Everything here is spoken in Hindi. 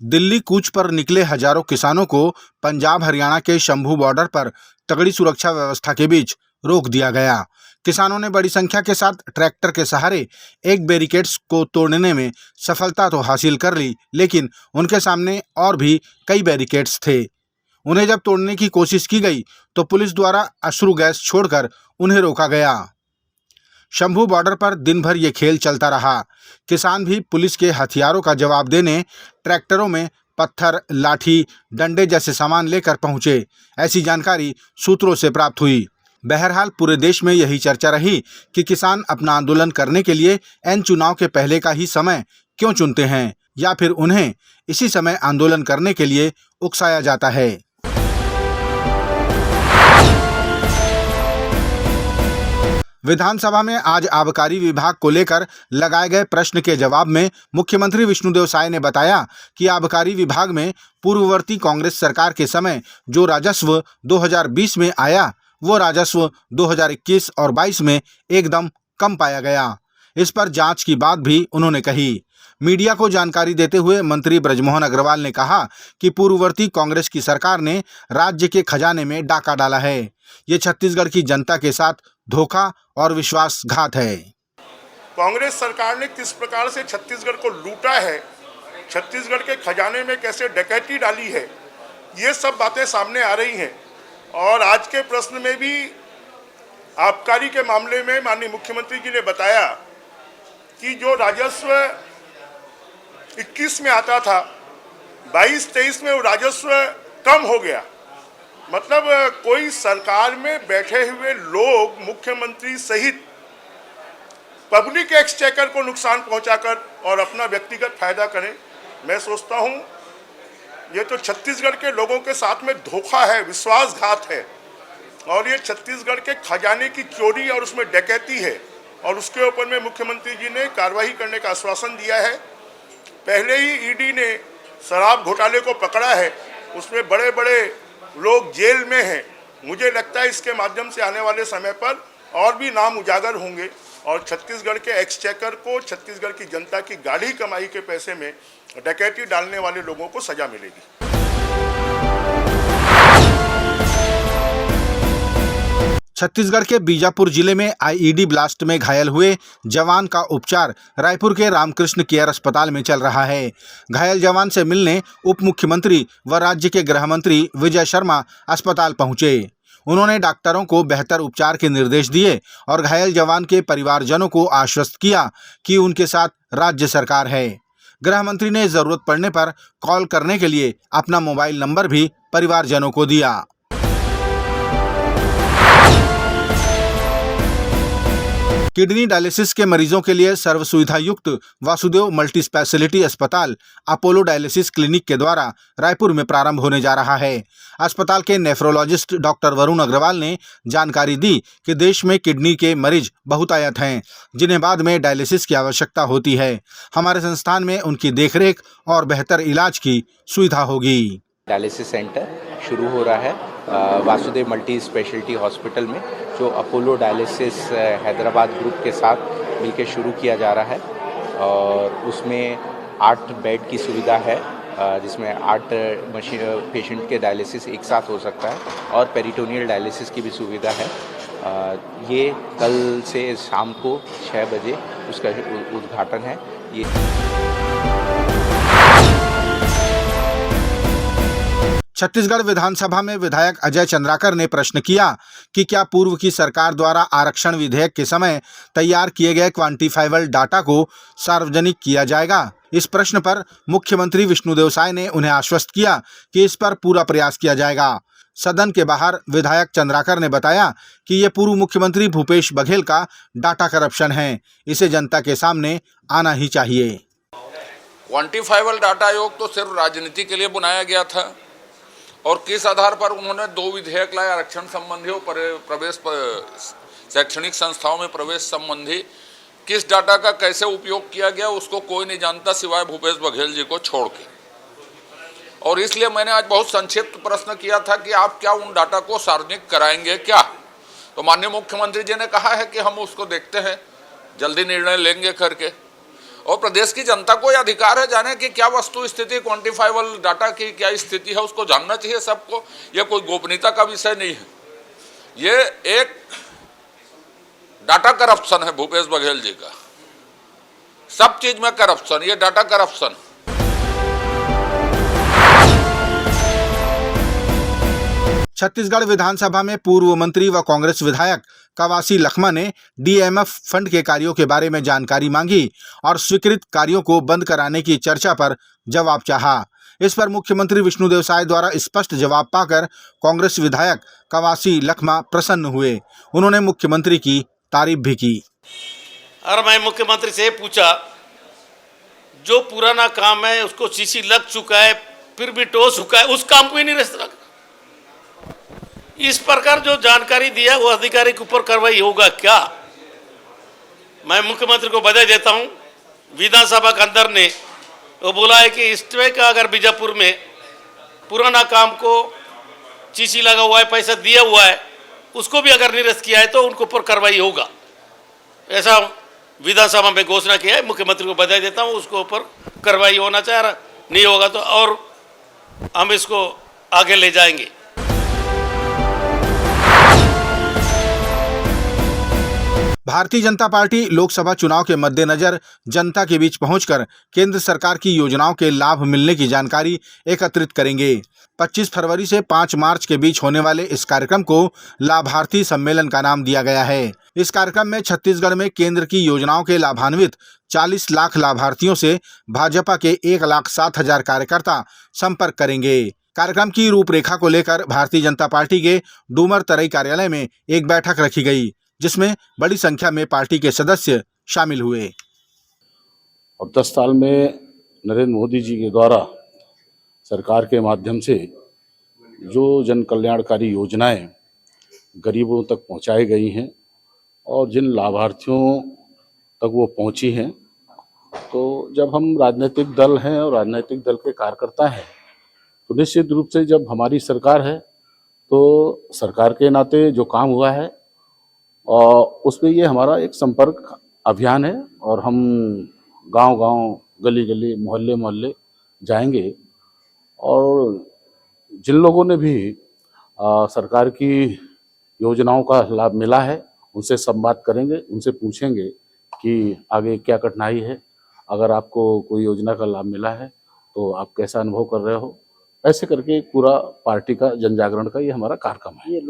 दिल्ली कूच पर निकले हजारों किसानों को पंजाब हरियाणा के शंभू बॉर्डर पर तगड़ी सुरक्षा व्यवस्था के बीच रोक दिया गया। किसानों ने बड़ी संख्या के साथ ट्रैक्टर के सहारे एक बैरिकेड्स को तोड़ने में सफलता तो हासिल कर ली, लेकिन उनके सामने और भी कई बैरिकेड्स थे। उन्हें जब तोड़ने की कोशिश की गई तो पुलिस द्वारा अश्रु गैस छोड़कर उन्हें रोका गया। शंभू बॉर्डर पर दिन भर ये खेल चलता रहा। किसान भी पुलिस के हथियारों का जवाब देने ट्रैक्टरों में पत्थर, लाठी, डंडे जैसे सामान लेकर पहुंचे, ऐसी जानकारी सूत्रों से प्राप्त हुई। बहरहाल पूरे देश में यही चर्चा रही कि किसान अपना आंदोलन करने के लिए एन चुनाव के पहले का ही समय क्यों चुनते हैं, या फिर उन्हें इसी समय आंदोलन करने के लिए उकसाया जाता है। विधानसभा में आज आबकारी विभाग को लेकर लगाए गए प्रश्न के जवाब में मुख्यमंत्री विष्णुदेव साय ने बताया कि आबकारी विभाग में पूर्ववर्ती कांग्रेस सरकार के समय जो राजस्व 2020 में आया, वो राजस्व 2021 और 22 में एकदम कम पाया गया। इस पर जांच की बात भी उन्होंने कही। मीडिया को जानकारी देते हुए मंत्री बृजमोहन अग्रवाल ने कहा कि पूर्ववर्ती कांग्रेस की सरकार ने राज्य के खजाने में डाका डाला है। ये छत्तीसगढ़ की जनता के साथ धोखा और विश्वासघात है। कांग्रेस सरकार ने किस प्रकार से छत्तीसगढ़ को लूटा है, छत्तीसगढ़ के खजाने में कैसे डकैती डाली है, ये सब बातें सामने आ रही हैं। और आज के प्रश्न में भी आबकारी के मामले में माननीय मुख्यमंत्री जी ने बताया कि जो राजस्व 21 में आता था, 22-23 में वो राजस्व कम हो गया। मतलब कोई सरकार में बैठे हुए लोग मुख्यमंत्री सहित पब्लिक एक्सचेकर को नुकसान पहुंचाकर और अपना व्यक्तिगत फायदा करें। मैं सोचता हूं ये तो छत्तीसगढ़ के लोगों के साथ में धोखा है, विश्वासघात है, और ये छत्तीसगढ़ के खजाने की चोरी और उसमें डकैती है। और उसके ऊपर में मुख्यमंत्री जी ने कार्रवाई करने का आश्वासन दिया है। पहले ही ईडी ने शराब घोटाले को पकड़ा है, उसमें बड़े बड़े लोग जेल में हैं। मुझे लगता है इसके माध्यम से आने वाले समय पर और भी नाम उजागर होंगे और छत्तीसगढ़ के एक्सचेकर को, छत्तीसगढ़ की जनता की गाढ़ी कमाई के पैसे में डकैती डालने वाले लोगों को सजा मिलेगी। छत्तीसगढ़ के बीजापुर जिले में आईईडी ब्लास्ट में घायल हुए जवान का उपचार रायपुर के रामकृष्ण केयर अस्पताल में चल रहा है। घायल जवान से मिलने उप मुख्यमंत्री व राज्य के गृह मंत्री विजय शर्मा अस्पताल पहुंचे। उन्होंने डॉक्टरों को बेहतर उपचार के निर्देश दिए और घायल जवान के परिवारजनों को आश्वस्त किया कि उनके साथ राज्य सरकार है। गृह मंत्री ने जरूरत पड़ने पर कॉल करने के लिए अपना मोबाइल नंबर भी परिवारजनों को दिया। किडनी डायलिसिस के मरीजों के लिए सर्व सुविधा युक्त वासुदेव मल्टी स्पेशलिटी अस्पताल अपोलो डायलिसिस क्लिनिक के द्वारा रायपुर में प्रारंभ होने जा रहा है। अस्पताल के नेफ्रोलॉजिस्ट डॉक्टर वरुण अग्रवाल ने जानकारी दी कि देश में किडनी के मरीज बहुतायत हैं, जिन्हें बाद में डायलिसिस की आवश्यकता होती है। हमारे संस्थान में उनकी देखरेख और बेहतर इलाज की सुविधा होगी। डायलिसिस सेंटर शुरू हो रहा है वासुदेव मल्टी स्पेशलिटी हॉस्पिटल में, जो अपोलो डायलिसिस हैदराबाद ग्रुप के साथ मिलकर शुरू किया जा रहा है। और उसमें 8 बेड की सुविधा है, जिसमें 8 पेशेंट के डायलिसिस एक साथ हो सकता है, और पेरिटोनियल डायलिसिस की भी सुविधा है। ये कल से शाम को 6 बजे उसका उद्घाटन है। छत्तीसगढ़ विधानसभा में विधायक अजय चंद्राकर ने प्रश्न किया कि क्या पूर्व की सरकार द्वारा आरक्षण विधेयक के समय तैयार किए गए क्वांटिफाइबल डाटा को सार्वजनिक किया जाएगा। इस प्रश्न पर मुख्यमंत्री विष्णुदेव साय ने उन्हें आश्वस्त किया कि इस पर पूरा प्रयास किया जाएगा। सदन के बाहर विधायक चंद्राकर ने बताया कि ये पूर्व मुख्यमंत्री भूपेश बघेल का डाटा करप्शन है, इसे जनता के सामने आना ही चाहिए। क्वांटिफाइबल डाटा आयोग तो सिर्फ राजनीति के लिए बनाया गया था, और किस आधार पर उन्होंने 2 विधेयक लाए, आरक्षण संबंधी और प्रवेश शैक्षणिक संस्थाओं में प्रवेश संबंधी। किस डाटा का कैसे उपयोग किया गया उसको कोई नहीं जानता सिवाय भूपेश बघेल जी को छोड़ के। और इसलिए मैंने आज बहुत संक्षिप्त प्रश्न किया था कि आप क्या उन डाटा को सार्वजनिक कराएंगे क्या। तो माननीय मुख्यमंत्री जी ने कहा है कि हम उसको देखते हैं, जल्दी निर्णय लेंगे करके। और प्रदेश की जनता को यह अधिकार है जाने कि क्या वस्तु स्थिति, क्वांटिफाइबल डाटा की क्या स्थिति है, उसको जानना चाहिए सबको। यह कोई गोपनीयता का विषय नहीं है, ये एक डाटा करप्शन है भूपेश बघेल जी का। सब चीज में करप्शन, ये डाटा करप्शन। छत्तीसगढ़ विधानसभा में पूर्व मंत्री व कांग्रेस विधायक कवासी लखमा ने डीएमएफ फंड के कार्यों के बारे में जानकारी मांगी और स्वीकृत कार्यों को बंद कराने की चर्चा पर जवाब चाहा। इस पर मुख्यमंत्री विष्णुदेव साय द्वारा स्पष्ट जवाब पाकर कांग्रेस विधायक कवासी लखमा प्रसन्न हुए। उन्होंने मुख्यमंत्री की तारीफ भी की। और मैं मुख्यमंत्री से पूछा, जो पुराना काम है उसको सीसी लग चुका है, फिर भी टोस चुका है, उस काम को ही नहीं रखा। इस प्रकार जो जानकारी दिया वो अधिकारी के ऊपर कार्रवाई होगा क्या? मैं मुख्यमंत्री को बधाई देता हूं। विधानसभा के अंदर ने वो बोला है कि स्टे का अगर बीजापुर में पुराना काम को सीसी लगा हुआ है, पैसा दिया हुआ है, उसको भी अगर निरस्त किया है तो उनके ऊपर कार्रवाई होगा, ऐसा विधानसभा में घोषणा किया है। मुख्यमंत्री को बधाई देता हूं। उसके ऊपर कार्रवाई होना चाहिए, नहीं होगा तो और हम इसको आगे ले जाएंगे। भारतीय जनता पार्टी लोकसभा चुनाव के मद्देनजर जनता के बीच पहुंचकर केंद्र सरकार की योजनाओं के लाभ मिलने की जानकारी एकत्रित करेंगे। 25 फरवरी से 5 मार्च के बीच होने वाले इस कार्यक्रम को लाभार्थी सम्मेलन का नाम दिया गया है। इस कार्यक्रम में छत्तीसगढ़ में केंद्र की योजनाओं के लाभान्वित 40 लाख लाभार्थियों से भाजपा के 1,07,000 कार्यकर्ता संपर्क करेंगे। कार्यक्रम की रूपरेखा को लेकर भारतीय जनता पार्टी के डूमर तराई कार्यालय में एक बैठक रखी गई, जिसमें बड़ी संख्या में पार्टी के सदस्य शामिल हुए। और 10 साल में नरेंद्र मोदी जी के द्वारा सरकार के माध्यम से जो जन कल्याणकारी योजनाएं गरीबों तक पहुंचाई गई हैं और जिन लाभार्थियों तक वो पहुंची हैं, तो जब हम राजनीतिक दल हैं और राजनीतिक दल के कार्यकर्ता हैं, तो निश्चित रूप से जब हमारी सरकार है तो सरकार के नाते जो काम हुआ है और उसमें ये हमारा एक संपर्क अभियान है और हम गांव-गांव, गली-गली, मोहल्ले-मोहल्ले जाएंगे और जिन लोगों ने भी सरकार की योजनाओं का लाभ मिला है उनसे संवाद करेंगे, उनसे पूछेंगे कि आगे क्या कठिनाई है, अगर आपको कोई योजना का लाभ मिला है तो आप कैसा अनुभव कर रहे हो। ऐसे करके पूरा पार्टी का जन जागरण का ये हमारा कार्यक्रम है।